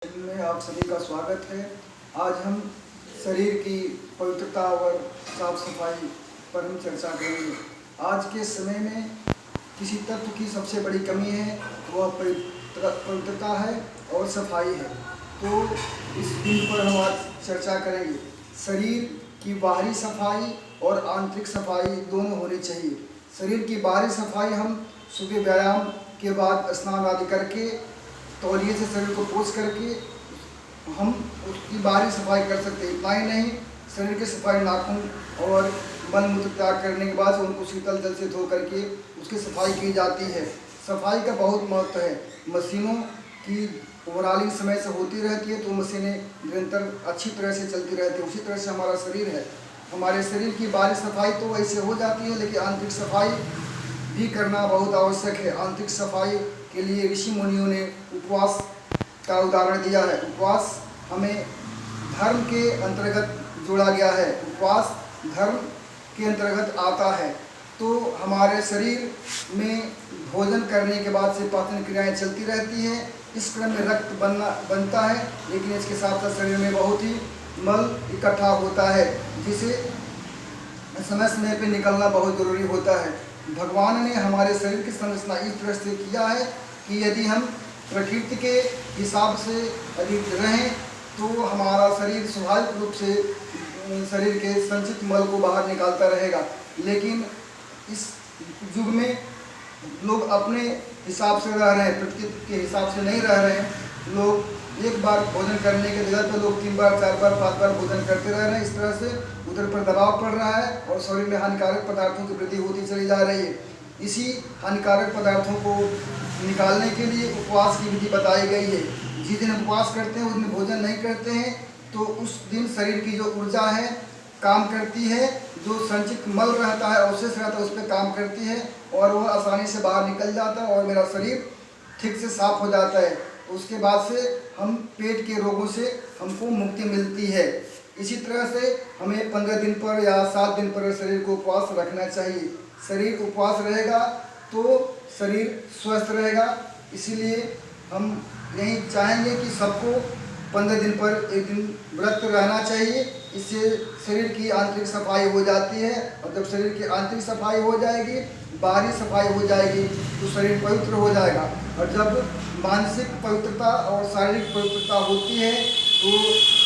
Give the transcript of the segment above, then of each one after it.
में आप सभी का स्वागत है। आज हम शरीर की पवित्रता और साफ सफाई पर हम चर्चा करेंगे। आज के समय में किसी तत्व की सबसे बड़ी कमी है, वह पवित्रता है और सफाई है। तो इस दिन पर हम आज चर्चा करेंगे। शरीर की बाहरी सफाई और आंतरिक सफाई दोनों होनी चाहिए। शरीर की बाहरी सफाई हम सुबह व्यायाम के बाद स्नान आदि करके तौलिए से शरीर को पोंछ करके हम उसकी बाहरी सफाई कर सकते हैं। इतना ही नहीं, शरीर की सफाई नाखून और मल मूत्र त्याग करने के बाद उनको शीतल जल से धो करके उसकी सफाई की जाती है। सफाई का बहुत महत्व है। मशीनों की ओवरऑलिंग समय से होती रहती है, तो मशीनें निरंतर अच्छी तरह से चलती रहती है। उसी तरह से हमारा शरीर है। हमारे शरीर की बाहरी सफाई तो ऐसे हो जाती है, लेकिन आंतरिक सफाई भी करना बहुत आवश्यक है। आंतरिक सफाई के लिए ऋषि मुनियों ने उपवास का उदाहरण दिया है। उपवास हमें धर्म के अंतर्गत जोड़ा गया है। उपवास धर्म के अंतर्गत आता है। तो हमारे शरीर में भोजन करने के बाद से पाचन क्रियाएं चलती रहती हैं। इस क्रम में रक्त बनता है, लेकिन इसके साथ साथ शरीर में बहुत ही मल इकट्ठा होता है, जिसे समय समय पर निकलना बहुत ज़रूरी होता है। भगवान ने हमारे शरीर की संरचना इस तरह से किया है कि यदि हम प्रकृति के हिसाब से यदि रहें तो हमारा शरीर स्वाभाविक रूप से शरीर के संचित मल को बाहर निकालता रहेगा। लेकिन इस युग में लोग अपने हिसाब से रह रहे हैं, प्रकृति के हिसाब से नहीं रह रहे हैं। लोग एक बार भोजन करने के जगह पर लोग 3 बार 4 बार 5 बार भोजन करते रह रहे हैं। इस तरह से उधर पर दबाव पड़ रहा है और शरीर में हानिकारक पदार्थों की वृद्धि होती चली जा रही है। इसी हानिकारक पदार्थों को निकालने के लिए उपवास की विधि बताई गई है। जिस दिन उपवास करते हैं उस दिन भोजन नहीं करते हैं, तो उस दिन शरीर की जो ऊर्जा है काम करती है, जो संचित मल रहता है, अवशेष रहता है, उस पर काम करती है और वह आसानी से बाहर निकल जाता है और मेरा शरीर ठीक से साफ हो जाता है। उसके बाद से हम पेट के रोगों से हमको मुक्ति मिलती है। इसी तरह से हमें 15 दिन पर या 7 दिन पर शरीर को उपवास रखना चाहिए। शरीर उपवास रहेगा तो शरीर स्वस्थ रहेगा। इसीलिए हम यही चाहेंगे कि सबको 15 दिन पर एक दिन व्रत रहना चाहिए। इससे शरीर की आंतरिक सफाई हो जाती है, और जब शरीर की आंतरिक सफाई हो जाएगी, बाहरी सफाई हो जाएगी, तो शरीर पवित्र हो जाएगा। और जब मानसिक पवित्रता और शारीरिक पवित्रता होती है, तो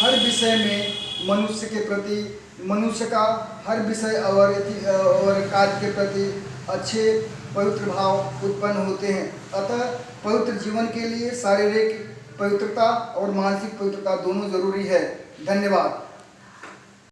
हर विषय में मनुष्य के प्रति, मनुष्य का हर विषय और कार्य के प्रति अच्छे पवित्र भाव उत्पन्न होते हैं। अतः पवित्र जीवन के लिए शारीरिक पवित्रता और मानसिक पवित्रता दोनों जरूरी है। धन्यवाद।